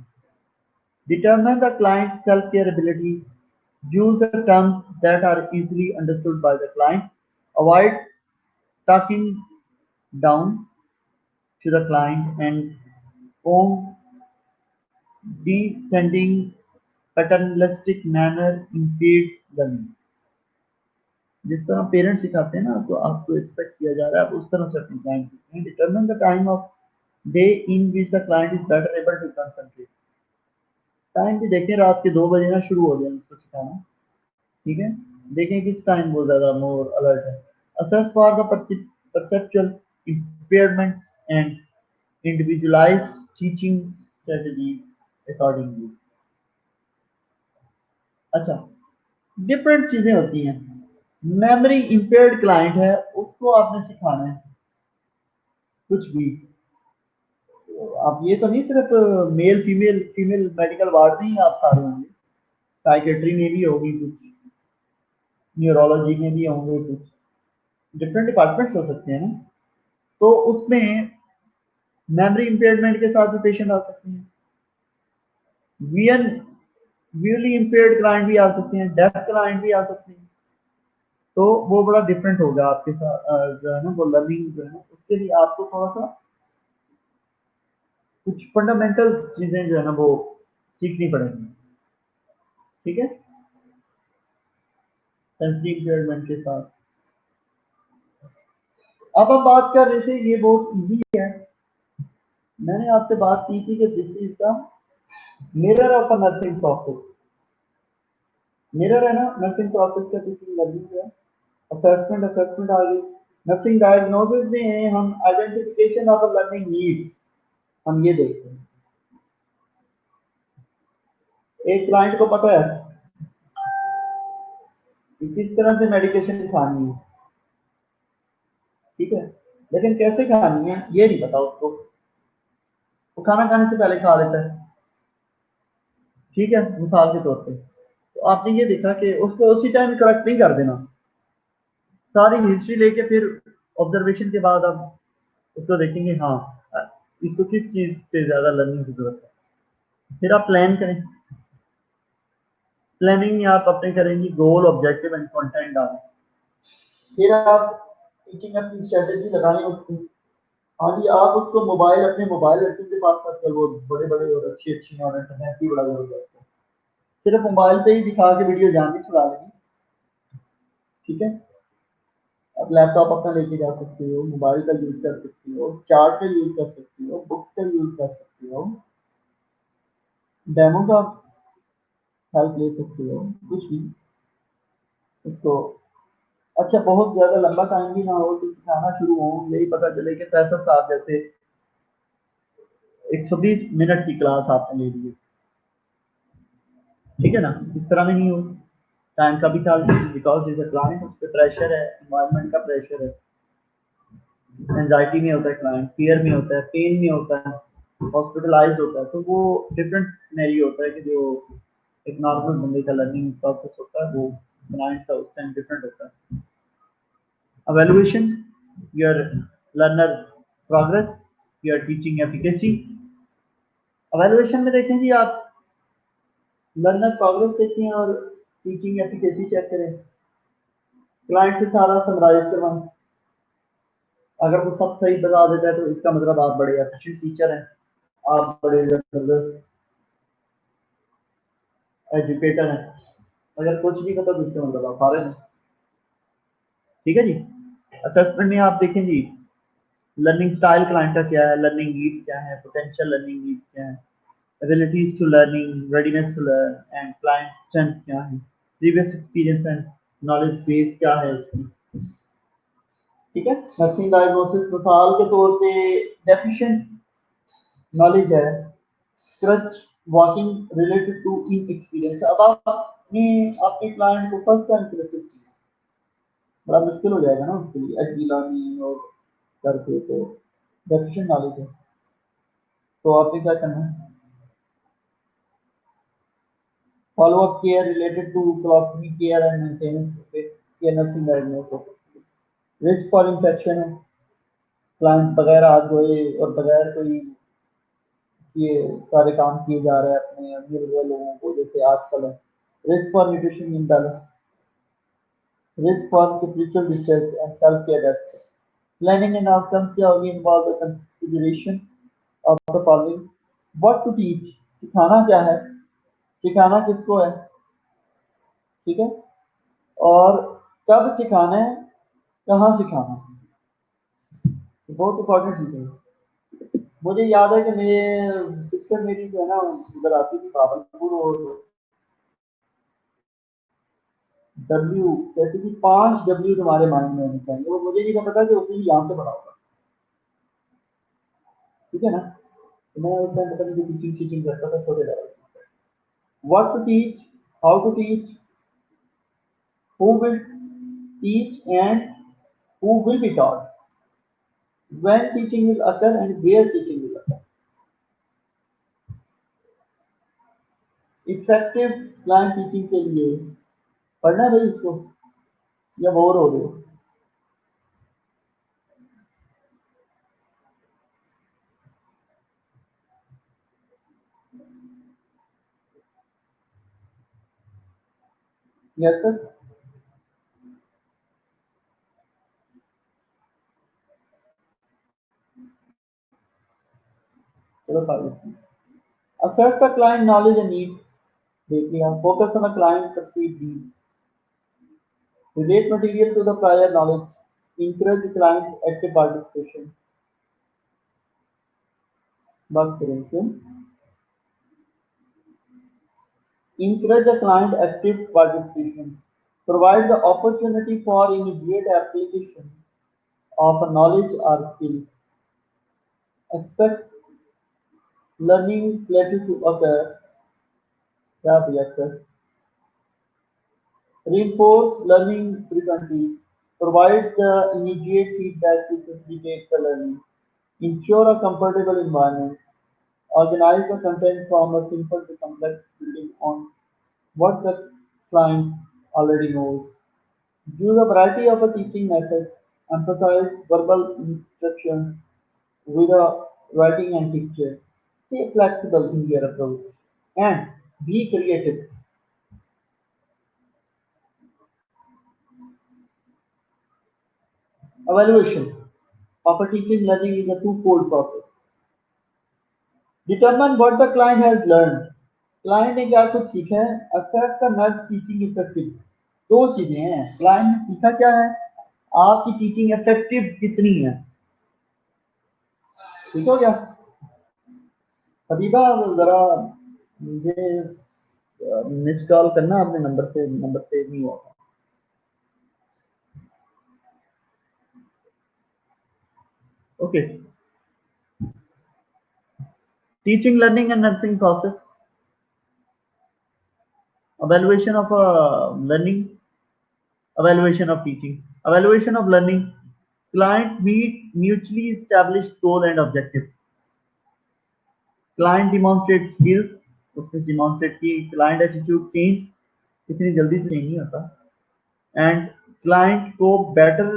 Determine the client's self-care abilities. Use the terms that are easily understood by the client. Avoid talking down to the client and condescending paternalistic manner impedes learning. जिस तरह parents सिखाते हैं ना तो आपको expect किया जा रहा है, आप उस तरह से अपने क्लाइंट सीखते हैं. Determine the time of day in which the client is better able to concentrate. Time भी देखें, रात के 2 बजे ना शुरू हो जाए उसको सिखाना, ठीक है. देखें किस टाइम वो ज़्यादा मोर अलर्ट है. Assess for the perceptual impairment and individualise teaching strategy accordingly. अच्छा, डिफरेंट चीज़ें होती हैं. मेमोरी इम्पेयर्ड क्लाइंट है, उसको आपने सिखाना है कुछ भी. आप ये तो नहीं सिर्फ male female female medical ward में ही आप सारे होंगे, साइकेट्री में भी होगी कुछ, न्यूरोलॉजी में भी होंगे कुछ, डिफरेंट डिपार्टमेंट्स हो सकते हैं ना. तो उसमें मेमोरी इम्पेयरमेंट के साथ भी पेशेंट आ सकते हैं. विजन विजुअली इम्पेयर्ड क्लाइंट भी आ सकते हैं, डेफ क्लाइंट भी आ सकते हैं. तो वो बड़ा डिफरेंट होगा आपके साथ जो है ना वो लर्निंग जो है ना, उसके लिए आपको थोड़ा सा कुछ फंडामेंटल चीजें जो है ना वो सीखनी पड़ेंगी, ठीक है, सेंसरी इम्पेयरमेंट के साथ. अब हम बात कर रहे थे, ये बहुत इजी है. मैंने आपसे बात की थी कि this is the mirror of a nursing process. Mirror है ना नर्सिंग प्रोसेस का, टीचिंग लर्निंग है. असेसमेंट आ गई. नर्सिंग डायग्नोसिस में हम identification of a learning needs हम ये देखते हैं. एक क्लाइंट को पता है कि किस तरह से मेडिकेशन खानी है, ठीक है, लेकिन कैसे खानी है ये नहीं पता उसको. वो खाना खाने से पहले खा लेता है, ठीक है, मिसाल के तौर पे. तो आपने ये देखा कि उसको उसी टाइम करेक्ट नहीं कर देना. सारी हिस्ट्री लेके फिर ऑब्जर्वेशन के बाद आप उसको देखेंगे, हाँ इसको किस चीज से ज्यादा लर्निंग की जरूरत है. फिर आप प्लान करें. प्लानिंग आप अपने करेंगे, गोल ऑब्जेक्टिव एंड कंटेंट डालें. फिर आप टीचिंग अपनी स्ट्रेटेजी लगाएं उसकी. हाँ जी, आप उसको मोबाइल अपने मोबाइल लड़कियों के पास मत कर, वो बड़े बड़े और अच्छी अच्छी और इंटरनेट की बड़ा जरूरत है. सिर्फ मोबाइल पे ही दिखा के वीडियो जान नहीं चला लेंगे, ठीक है. आप लैपटॉप अपना लेके जा सकते हो, मोबाइल का यूज कर सकते हो, चार्ट का यूज कर सकते हो, बुक्स का यूज कर सकते हो, डेमो का हेल्प ले सकते हो, कुछ भी इसको। अच्छा, बहुत ज़्यादा लंबा टाइम भी ना हो कि सिखाना शुरू हो, यही पता चले कि 65 साल जैसे 120 मिनट की क्लास आपने ले ली है, ठीक है ना, इस तरह में नहीं हो। टाइम का भी ख्याल रखिए, बिकॉज इज अ क्लाइंट, उस पर प्रेशर है, इन्वायरमेंट का प्रेशर है, एंजाइटी में होता है क्लाइंट, फियर में होता है, पेन में होता है, हॉस्पिटलाइज होता है, तो वो डिफरेंट सिनेरियो होता है कि जो एक नॉर्मल बंदे का लर्निंग प्रोसेस होता है वो क्लाइंट का उस टाइम डिफरेंट होता है। evaluation your learner progress, your teaching efficacy। evaluation में देखें जी आप लर्नर प्रोग्रेस देखें और टीचिंग एफिकेसी चेक करें, क्लाइंट से सारा समराइज करवाएं। अगर वो सब सही बता देता है तो इसका मतलब आप बड़े एफिशिएंट टीचर हैं, आप बड़े जबरदस्त एजुकेटर हैं। अगर कुछ नहीं पता तो इसका मतलब आप फारे हैं, ठीक है जी। असेसमेंट में आप देखें जी लर्निंग स्टाइल क्लाइंट का क्या है, लर्निंग नीड क्या है, पोटेंशियल लर्निंग नीड क्या है, abilities to learning, readiness to learn, and client strength क्या है, previous experience and knowledge base क्या है इसकी, ठीक है। नर्सिंग डायग्नोसिस मिसाल के तौर पे डेफिशिएंट नॉलेज है, crutch walking related to inexperience. अब आपने आपके क्लाइंट को फर्स्ट टाइम क्रचेस किया, बड़ा मुश्किल हो जाएगा ना उसके लिए एच लर्निंग और करके, तो डेफिशिएंट नॉलेज है, तो आपने क्या करना है, follow-up care related to colostomy care and maintenance with care nursing diagnosis, risk for infection है, प्लांट बगैर हाथ धोए और बगैर कोई ये सारे काम किए जा रहे हैं अपने अमीर हुए लोगों को, जैसे आजकल है। Risk for nutrition imbalance, risk for spiritual distress and self care deficit. Planning and outcomes क्या होगी, involve the consideration of the following, what to teach, सिखाना क्या है, सिखाना किसको है, ठीक है, और कब सिखाना है, कहाँ सिखाना है, बहुत इंपॉर्टेंट चीज़ है। मुझे याद है कि मेरे सिस्टर मेरी जो है ना उधर आती थी भावलपुर, और डब्ल्यू कहती थी 5 W तुम्हारे माइंड में होने चाहिए, वो मुझे नहीं पता कि उसने यहाँ से पढ़ा होगा, ठीक है ना। तो मैं उस टाइम पता नहीं टीचिंग टीचिंग करता था छोटे level. What to teach, how to teach, who will teach and who will be taught, when teaching will occur and where teaching will occur। Effective client teaching के लिए पढ़ना है भाई इसको, या बोर हो रहे हो। Yes sir. चलो assess the client knowledge and need, देख लिया। focus on the client perceived need, relate material to the prior knowledge, encourage the client active participation, बात करें क्यों, encourage the client active participation, provide the opportunity for immediate application of a knowledge or skill, expect learning plateau to occur, क्या दिया sir, reinforce learning frequently, provide the immediate feedback to facilitate the learning, ensure a comfortable environment, organize the content from a simple to complex building on what the client already knows, use a variety of a teaching methods, emphasize verbal instructions with a writing and picture, stay flexible in your approach, and be creative। Evaluation of a teaching learning is a two-fold process. Determine what the client has learned, client ने क्या कुछ सीखा है, assess the nurse teaching effective। दो चीजें हैं, client ने सीखा क्या है, आपकी टीचिंग इफेक्टिव कितनी है, ठीक हो गया। हबीबा जरा मुझे मिस कॉल करना, आपने नंबर सेव नहीं हुआ। Okay, teaching, learning and nursing process, evaluation of learning, evaluation of teaching, evaluation of learning. Client meet mutually established goal and objective. Client demonstrate skills, उसने demonstrate की client attitude change इतनी जल्दी से नहीं होता, and client cope better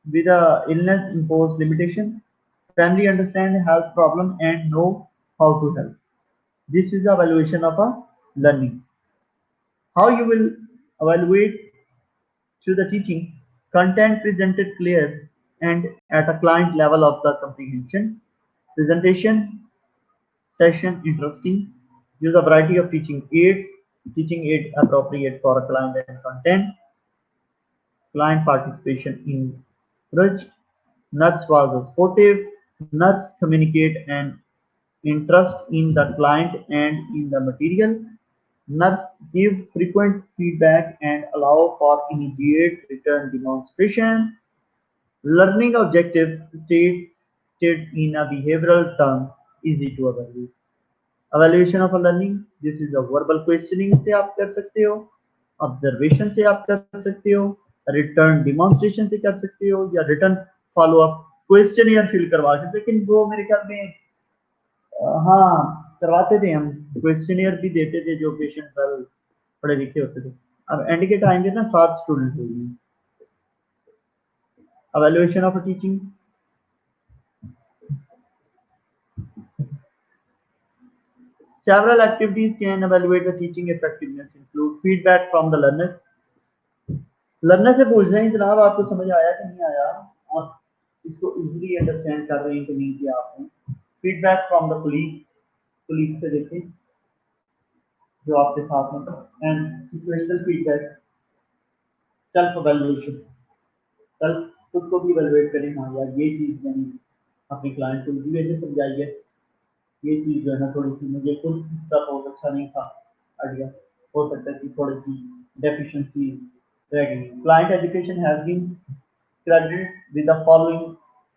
with a illness imposed limitation, family understand health problem and know how to help. This is the evaluation of a learning. How you will evaluate through the teaching, content presented clear and at a client level of the comprehension, presentation session interesting, use a variety of teaching aid appropriate for a client and content, client participation encouraged, nurse was supportive, nurse communicate and interest in the client and in the material, nurse give frequent feedback and allow for immediate return demonstration, learning objectives stated in a behavioral term easy to evaluate. Evaluation of a learning, this is a verbal questioning से आप कर सकते हो, observation से आप कर सकते हो, return demonstration से कर सकते हो, या return follow up questionnaire fill करवा सकते, लेकिन वो मेरे ख्याल में हाँ करवाते थे हम, क्वेश्चनियर भी देते थे जो पेशेंट वेल पढ़े लिखे होते थे। अब एंड के टाइम पे ना 7 स्टूडेंट हो गए। evaluation of a teaching, several activities can evaluate the teaching effectiveness, include feedback from the learner, learner से पूछ रहे हैं जनाब आपको समझ आया कि नहीं आया, आप इसको इजीली अंडरस्टैंड कर रहे हैं कि नहीं किया आपने, फीडबैक फ्रॉम द कुलीग से देखें जो आपके साथ में, and situational feedback, self evaluation, self खुद को भी एवेल्युएट करें, हाँ यार ये चीज़ मैंने अपने क्लाइंट को इसी वजह से समझाई है, ये चीज़ जो है ना थोड़ी सी मुझे खुद इसका बहुत अच्छा नहीं था आइडिया, हो सकता है कि थोड़ी सी डेफिशिएंसी रह गई। Client education has been credited with the following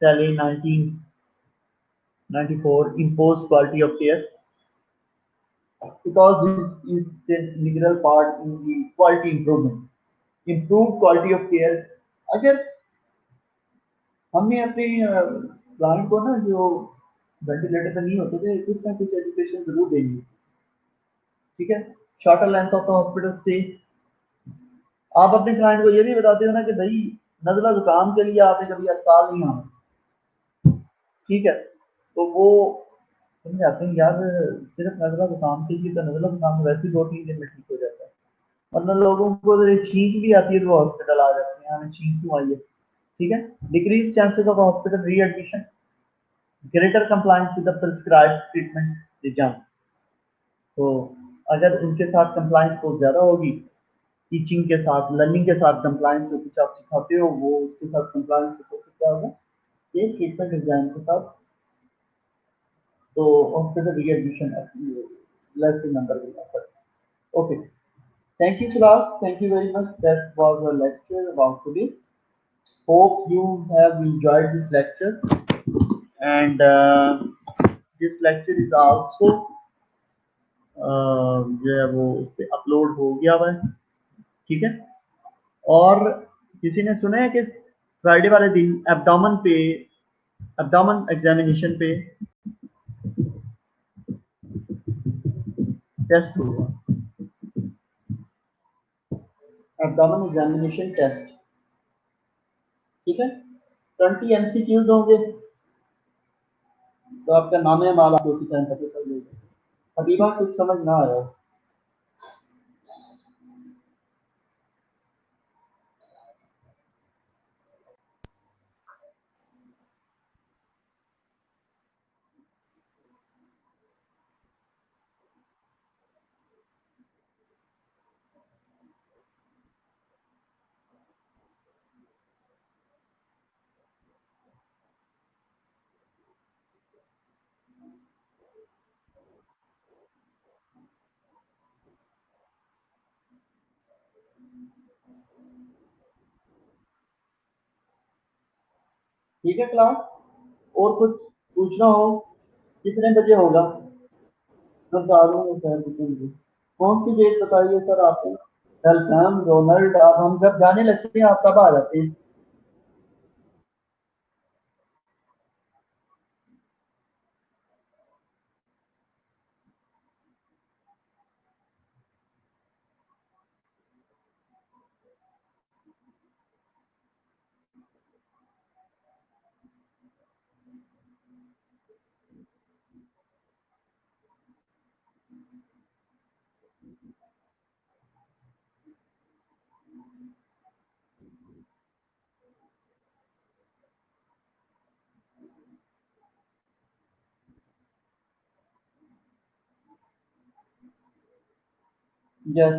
Sally 1994 imposed quality of care because this is the integral part in the quality improvement. Improved quality of care, अगर हमने अपने क्लाइंट को ना जो वेंटिलेटर पे नहीं होते थे कुछ ना कुछ एजुकेशन जरूर देंगे, ठीक है, shorter length of the hospital stay, आप अपने क्लाइंट को ये भी बताते हो ना कि भाई नज़ला जुकाम के लिए आपने कभी अस्पताल नहीं आना, ठीक है, तो वो समझाते हैं यार सिर्फ नज़ला जुकाम के लिए, तो नज़ला जुकाम वैसे ही 2-3 दिन में ठीक हो जाता है, वरना लोगों को अगर एक छींक भी आती है तो वो हॉस्पिटल आ जाते हैं, हमें छींक क्यों आई है, ठीक है। Decrease chances of hospital readmission, greater compliance with the prescribed treatment regime, तो अगर उनके साथ कंप्लायंस बहुत ज़्यादा होगी, टीचिंग के साथ लर्निंग के साथ कंप्लायंस जो कुछ आप सिखाते हो वो उसके साथ कंप्लायंस तो क्या होगा ये ट्रीटमेंट डिजाइन के साथ, तो hospital readmission less number will occur. Okay, thank you class, thank you very much, that was a lecture about today. Hope you have enjoyed this lecture, and this lecture is also जो है वो उस पे upload हो गया हुआ है, ठीक है। और किसी ने सुना है कि फ्राइडे वाले दिन एब्डोमेन एग्जामिनेशन पे टेस्ट होगा, एब्डोमेन एग्जामिनेशन टेस्ट, ठीक है, 20 एमसीक्यूज होंगे, तो आपका नाम है माल आपको उसी टाइम पता चल जाएगा। हबीबा कुछ समझ ना आया, ठीक है क्लास, और कुछ पूछना हो? कितने बजे होगा? मैं बता दूंगा सर कितने बजे। कौन सी डेट बताइए सर आपने? वेलकम रोनल्ड, आप हम जब जाने लगते हैं आप कब आ जाते हैं? यस,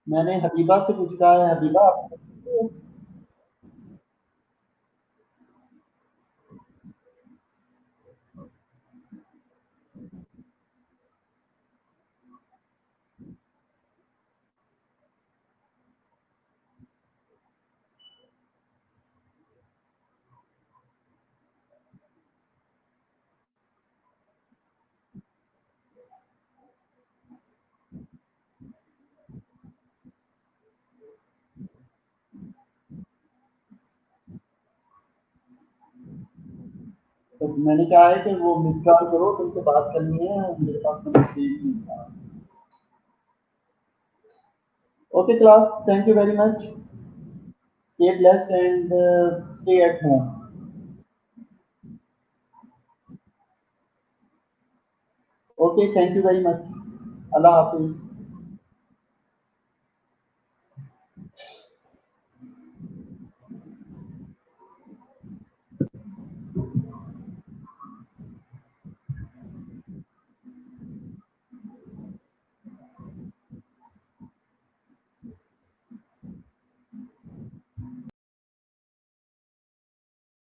मैंने हबीबा से पूछा है। हबीबा आप तो मैंने कहा है कि वो मिस कॉल करो, तुमसे बात करनी है, मेरे पास नंबर सेव नहीं था। Okay class, thank you very much, stay blessed and stay at home. Okay, thank you very much, Allah Hafiz.